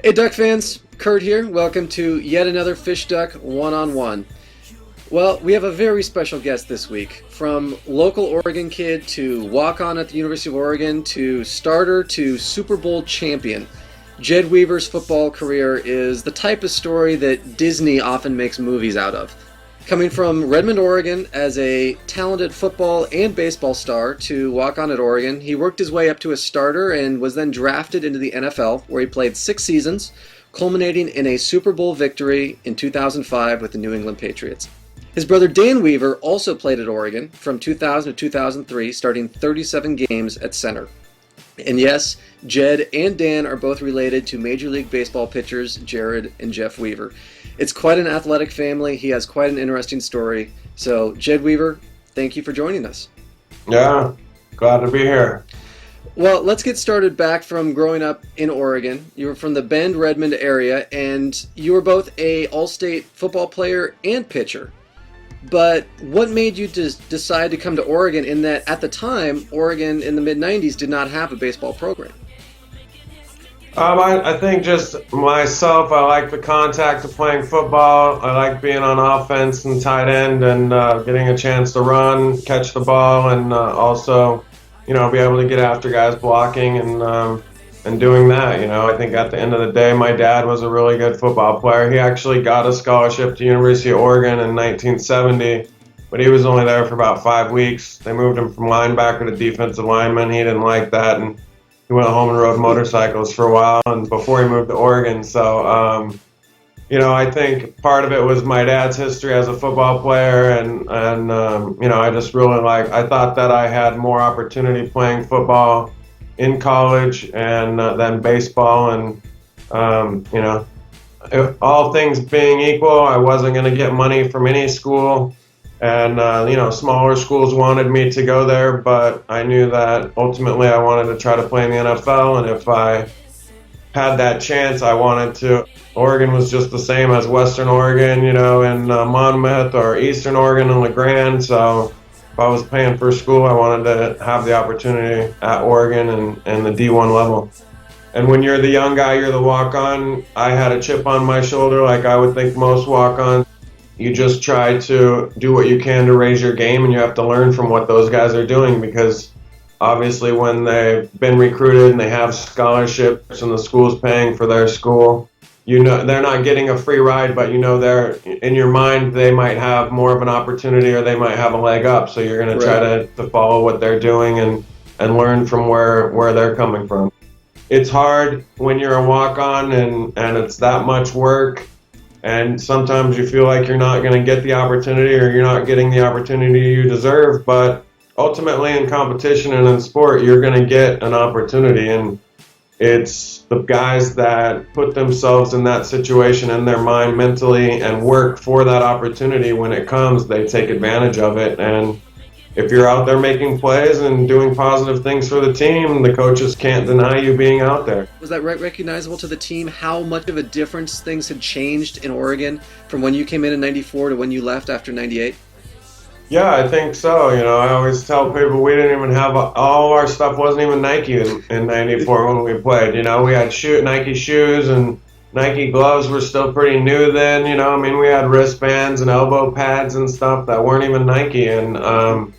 Hey Duck fans, Kurt here. Welcome to yet another FishDuck one-on-one. Well, we have a very special guest this week. From local Oregon kid to walk-on at the University of Oregon to starter to Super Bowl champion, Jed Weaver's football career is the type of story that Disney often makes movies out of. Coming from Redmond, Oregon as a talented football and baseball star to walk on at Oregon, he worked his way up to a starter and was then drafted into the NFL, where he played 6 seasons, culminating in a Super Bowl victory in 2005 with the New England Patriots. His brother Dan Weaver also played at Oregon from 2000 to 2003, starting 37 games at center. And yes, Jed and Dan are both related to Major League Baseball pitchers Jared and Jeff Weaver. It's quite an athletic family. He has quite an interesting story. So, Jed Weaver, thank you for joining us. Yeah, glad to be here. Well, let's get started back from growing up in Oregon. You were from the Bend, Redmond area, and you were both a all-state football player and pitcher. But what made you decide to come to Oregon, in that at the time, Oregon in the mid-90s did not have a baseball program? I think just myself, I like the contact of playing football. I like being on offense and tight end and getting a chance to run, catch the ball, and also, be able to get after guys blocking and doing that. I think at the end of the day, my dad was a really good football player. He actually got a scholarship to University of Oregon in 1970, but he was only there for about 5 weeks. They moved him from linebacker to defensive lineman. He didn't like that, and he went home and rode motorcycles for a while and before he moved to Oregon. So, I think part of it was my dad's history as a football player, and I just really I thought that I had more opportunity playing football in college and than baseball, and all things being equal, I wasn't going to get money from any school. And, smaller schools wanted me to go there, but I knew that ultimately I wanted to try to play in the NFL, and if I had that chance, I wanted to. Oregon was just the same as Western Oregon, in Monmouth, or Eastern Oregon and LeGrand, so if I was paying for school, I wanted to have the opportunity at Oregon and the D1 level. And when you're the young guy, you're the walk-on. I had a chip on my shoulder like I would think most walk-ons. You just try to do what you can to raise your game, and you have to learn from what those guys are doing, because obviously when they've been recruited and they have scholarships and the school's paying for their school, they're not getting a free ride, but they're in your mind they might have more of an opportunity, or they might have a leg up. So you're going to try to follow what they're doing and learn from where they're coming from. It's hard when you're a walk-on and it's that much work. And sometimes you feel like you're not going to get the opportunity, or you're not getting the opportunity you deserve. But ultimately in competition and in sport, you're going to get an opportunity. And it's the guys that put themselves in that situation in their mind mentally and work for that opportunity. When it comes, they take advantage of it. And if you're out there making plays and doing positive things for the team, the coaches can't deny you being out there. Was that recognizable to the team, how much of a difference things had changed in Oregon from when you came in '94 to when you left after '98? Yeah, I think so. I always tell people we didn't even have all of our stuff wasn't even Nike in '94 when we played. We had Nike shoes, and Nike gloves were still pretty new then. We had wristbands and elbow pads and stuff that weren't even Nike. And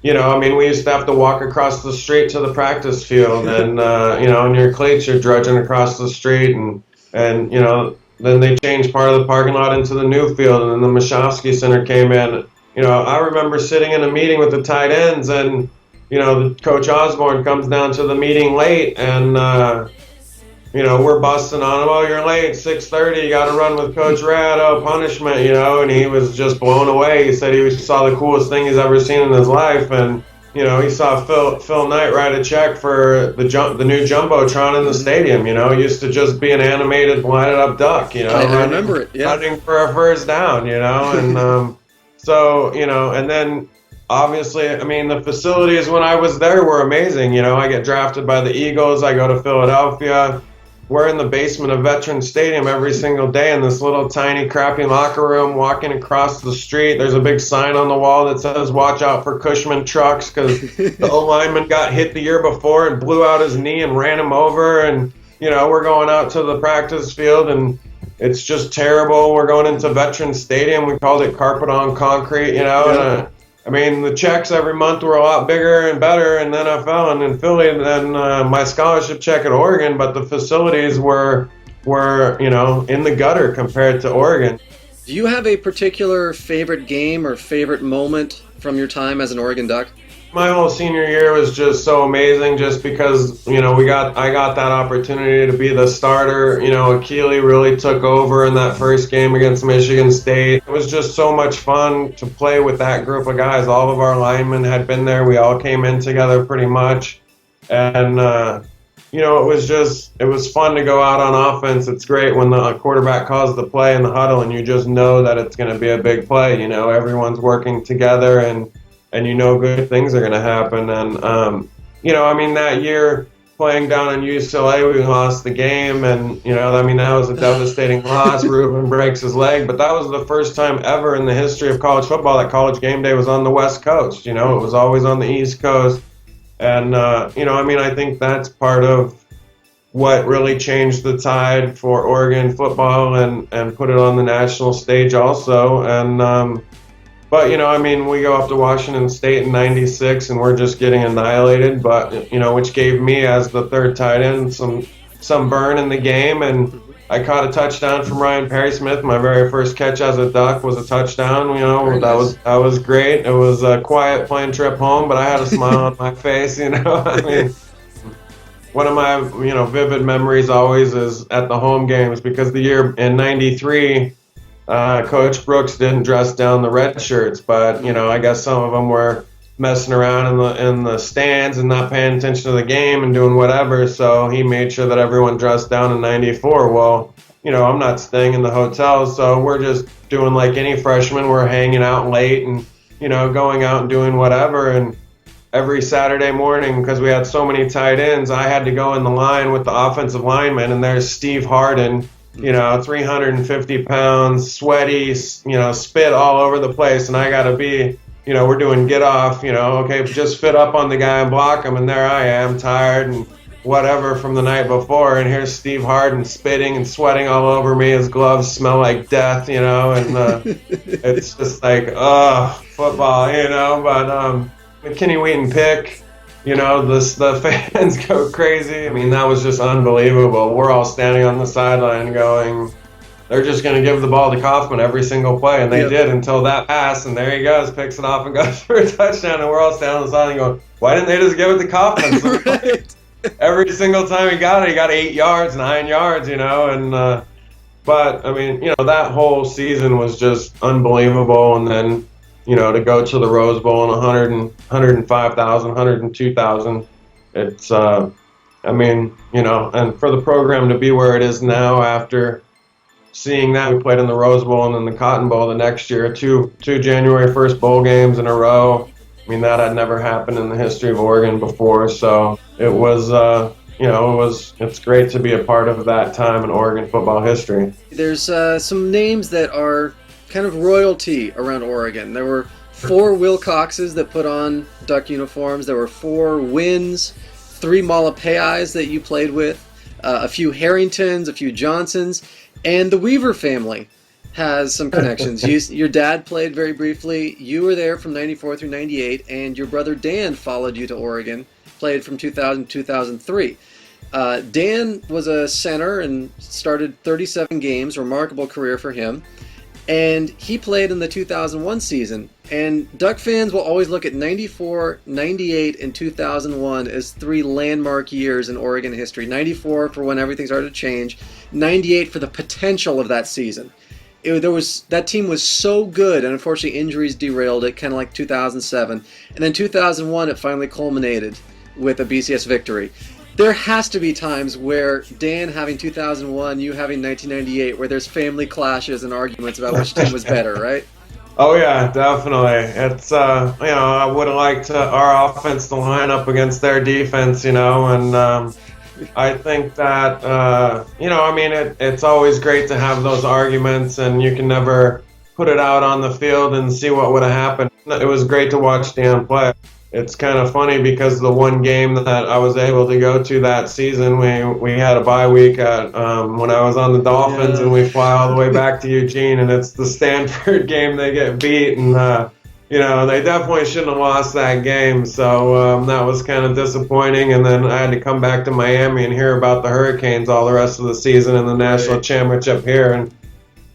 we used to have to walk across the street to the practice field, and in your cleats you're drudging across the street, and then they changed part of the parking lot into the new field, and then the Mashofsky Center came in. I remember sitting in a meeting with the tight ends, and the Coach Osborne comes down to the meeting late, and we're busting on him. Oh, you're late, 6:30. You got to run with Coach Rad. Oh, punishment, and he was just blown away. He said he saw the coolest thing he's ever seen in his life, and he saw Phil Knight write a check for the new jumbotron in the stadium. It used to just be an animated, lighted up duck. I remember it. Yeah, running for a first down. And so and then obviously, the facilities when I was there were amazing. I get drafted by the Eagles. I go to Philadelphia. We're in the basement of Veterans Stadium every single day in this little tiny crappy locker room, walking across the street. There's a big sign on the wall that says, "Watch out for Cushman trucks," because the O-lineman got hit the year before and blew out his knee and ran him over. And we're going out to the practice field and it's just terrible. We're going into Veterans Stadium. We called it carpet on concrete, Yeah. and I mean, the checks every month were a lot bigger and better in the NFL and in Philly than my scholarship check at Oregon, but the facilities were in the gutter compared to Oregon. Do you have a particular favorite game or favorite moment from your time as an Oregon Duck? My whole senior year was just so amazing just because, I got that opportunity to be the starter. Akili really took over in that first game against Michigan State. It was just so much fun to play with that group of guys. All of our linemen had been there. We all came in together pretty much. And, it was fun to go out on offense. It's great when the quarterback calls the play in the huddle and you just know that it's going to be a big play. Everyone's working together and good things are going to happen. And, that year playing down in UCLA, we lost the game. And, that was a devastating loss. Ruben breaks his leg. But that was the first time ever in the history of college football that College Game Day was on the West Coast. It was always on the East Coast. And, I think that's part of what really changed the tide for Oregon football and put it on the national stage also. And, but, we go up to Washington State in '96 and we're just getting annihilated, but, which gave me as the third tight end some burn in the game. And I caught a touchdown from Ryan Perry Smith. My very first catch as a Duck was a touchdown. That was great. It was a quiet plane trip home, but I had a smile on my face. One of my vivid memories always is at the home games because the year in '93. Coach Brooks didn't dress down the red shirts, but I guess some of them were messing around in the stands and not paying attention to the game and doing whatever. So he made sure that everyone dressed down in '94. Well, I'm not staying in the hotel, so we're just doing like any freshman. We're hanging out late and going out and doing whatever. And every Saturday morning, because we had so many tight ends, I had to go in the line with the offensive lineman, and there's Steve Harden. 350 pounds, sweaty, spit all over the place. And I got to be, we're doing get off, okay, just fit up on the guy and block him. And there I am, tired and whatever from the night before. And here's Steve Harden spitting and sweating all over me. His gloves smell like death, and it's just like, football, But McKinney Wheaton pick. The fans go crazy. I mean, that was just unbelievable. We're all standing on the sideline going, they're just going to give the ball to Kaufman every single play. And they did until that pass. And there he goes, picks it off and goes for a touchdown. And we're all standing on the sideline going, why didn't they just give it to Kaufman? So Right. Every single time he got 8 yards, 9 yards, but, that whole season was just unbelievable. And then, to go to the Rose Bowl and 105,000, 102,000, it's, and for the program to be where it is now after seeing that, we played in the Rose Bowl and then the Cotton Bowl the next year, two January 1st bowl games in a row. That had never happened in the history of Oregon before, so it was, it's great to be a part of that time in Oregon football history. There's some names that are kind of royalty around Oregon. There were 4 Wilcoxes that put on Duck uniforms. There were 4 Wins, 3 Malapeis that you played with, a few Harringtons, a few Johnsons, and the Weaver family has some connections. Your dad played very briefly. You were there from '94 through '98, and your brother Dan followed you to Oregon, played from 2000 to 2003. Dan was a center and started 37 games, remarkable career for him. And he played in the 2001 season. And Duck fans will always look at '94, '98, and 2001 as 3 landmark years in Oregon history. '94 for when everything started to change. '98 for the potential of that season. That team was so good, and unfortunately injuries derailed it, kind of like 2007. And then 2001, it finally culminated with a BCS victory. There has to be times where Dan having 2001, you having 1998, where there's family clashes and arguments about which team was better, right? Oh yeah, definitely. It's I would have liked our offense to line up against their defense, and I think that it's always great to have those arguments, and you can never put it out on the field and see what would have happened. It was great to watch Dan play. it's kind of funny because the one game that I was able to go to that season, we had a bye week at when I was on the Dolphins, and we fly all the way back to Eugene, and it's the Stanford game. They get beat, and they definitely shouldn't have lost that game. So that was kind of disappointing. And then I had to come back to Miami and hear about the Hurricanes all the rest of the season and the national championship here. And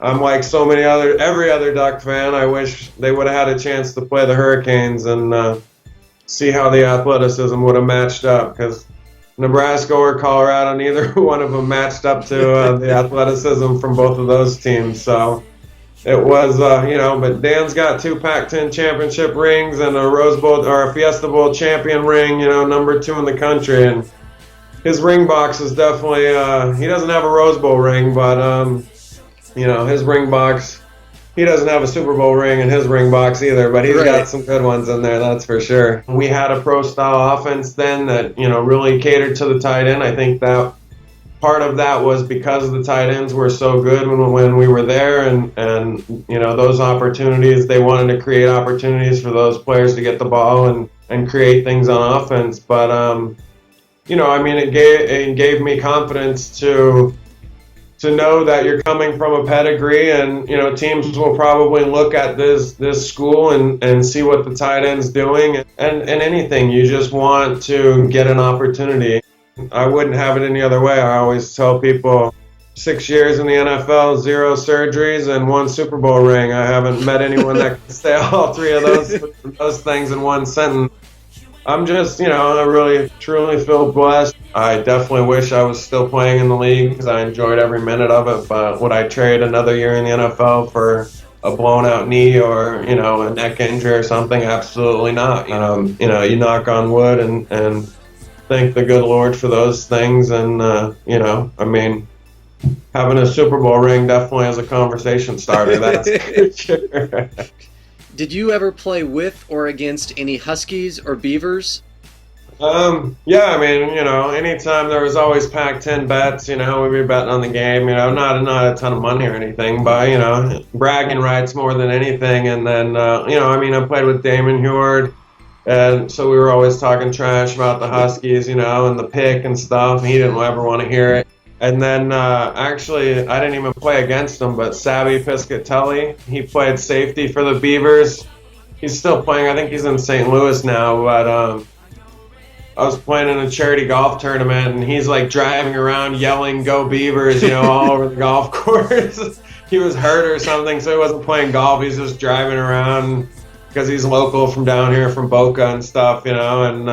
I'm like every other Duck fan. I wish they would have had a chance to play the Hurricanes and see how the athleticism would have matched up, because Nebraska or Colorado, neither one of them matched up to the athleticism from both of those teams. So it was, but Dan's got 2 Pac-10 championship rings and a Rose Bowl or a Fiesta Bowl champion ring, number 2 in the country. And his ring box is definitely, he doesn't have a Rose Bowl ring, but, his ring box, he doesn't have a Super Bowl ring in his ring box either, but he's got some good ones in there, that's for sure. We had a pro-style offense then that, really catered to the tight end. I think that part of that was because the tight ends were so good when we were there, and those opportunities, they wanted to create opportunities for those players to get the ball and create things on offense. But, it gave me confidence to know that you're coming from a pedigree, and teams will probably look at this school and see what the tight end's doing, and anything, you just want to get an opportunity. I wouldn't have it any other way. I always tell people, 6 years in the NFL, 0 surgeries, and 1 Super Bowl ring. I haven't met anyone that can say all 3 of those things in one sentence. I'm just, I really, truly feel blessed. I definitely wish I was still playing in the league because I enjoyed every minute of it. But would I trade another year in the NFL for a blown-out knee or, a neck injury or something? Absolutely not. You knock on wood and thank the good Lord for those things. And, having a Super Bowl ring definitely is a conversation starter. That's for sure. Did you ever play with or against any Huskies or Beavers? Anytime there was always Pac-10 bets, we'd be betting on the game, not a ton of money or anything, but, bragging rights more than anything. And then, I played with Damon Huard, and so we were always talking trash about the Huskies, and the pick and stuff. He didn't ever want to hear it. And then, actually, I didn't even play against him, but Savvy Piscatelli, he played safety for the Beavers. He's still playing. I think he's in St. Louis now, but I was playing in a charity golf tournament, and he's, driving around yelling, "Go Beavers," all over the golf course. He was hurt or something, so he wasn't playing golf. He's just driving around because he's local from down here, from Boca and stuff, and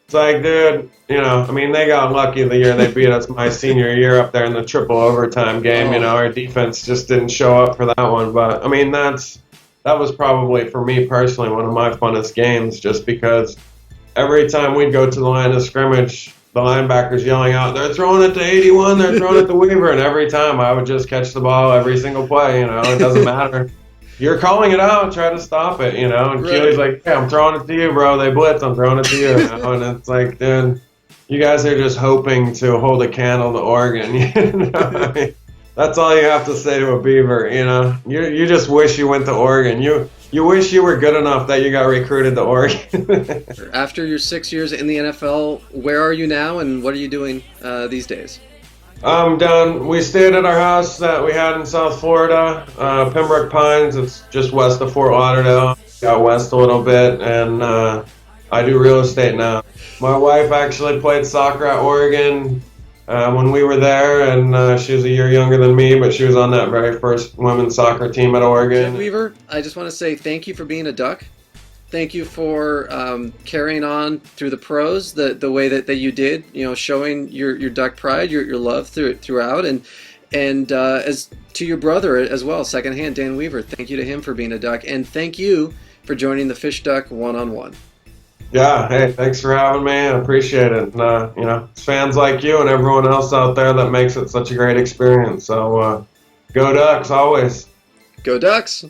it's like, dude, they got lucky the year they beat us my senior year up there in the triple overtime game. Our defense just didn't show up for that one. But, that was probably, for me personally, one of my funnest games, just because every time we'd go to the line of scrimmage, the linebackers yelling out, "They're throwing it to 81, they're throwing it to Weaver," and every time I would just catch the ball every single play, it doesn't matter. You're calling it out, try to stop it, and Keely's like, "Yeah, I'm throwing it to you, bro. They blitz, I'm throwing it to you." And it's like, dude, you guys are just hoping to hold a candle to Oregon. That's all you have to say to a Beaver, You just wish you went to Oregon. You wish you were good enough that you got recruited to Oregon. After your 6 years in the NFL, where are you now, and what are you doing these days? We stayed at our house that we had in South Florida, Pembroke Pines. It's just west of Fort Lauderdale, out west a little bit, and I do real estate now. My wife actually played soccer at Oregon when we were there, and she was a year younger than me, but she was on that very first women's soccer team at Oregon. Jeff Weaver, I just want to say thank you for being a Duck. Thank you for carrying on through the pros the way that you did, showing your Duck pride, your love throughout, and as to your brother as well, secondhand, Dan Weaver. Thank you to him for being a Duck, and thank you for joining the FishDuck one-on-one. Yeah, hey, thanks for having me. I appreciate it. And, it's fans like you and everyone else out there that makes it such a great experience. So, go Ducks always. Go Ducks.